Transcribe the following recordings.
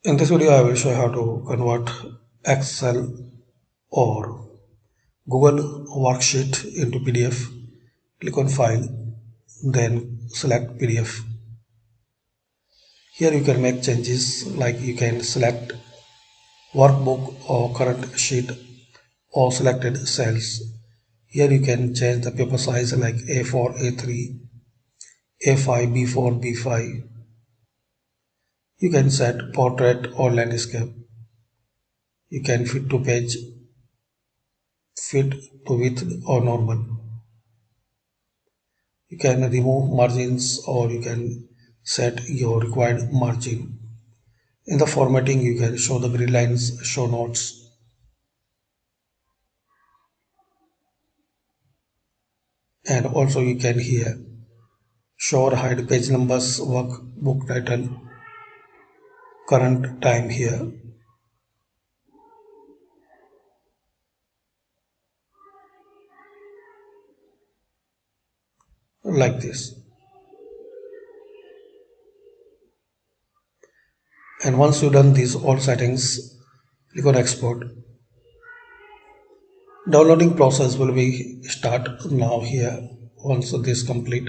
In this video, I will show you how to convert Excel or Google worksheet into PDF. Click on File, then select PDF. Here you can make changes like you can select workbook or current sheet or selected cells. Here you can change the paper size like A4, A3, A5, B4, B5. You can set portrait or landscape. You can fit to page, fit to width or normal. You can remove margins or you can set your required margin. In the formatting, you can show the grid lines, show notes, and also you can here show or hide page numbers, workbook title, current time here. Like this. And once you've done these all settings, click on export. Downloading process will be start now here. Once this complete,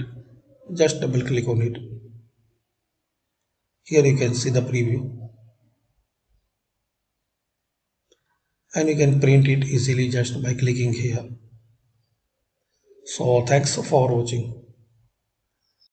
just double click on it. Here you can see the preview and you can print it easily just by clicking here. So thanks for watching.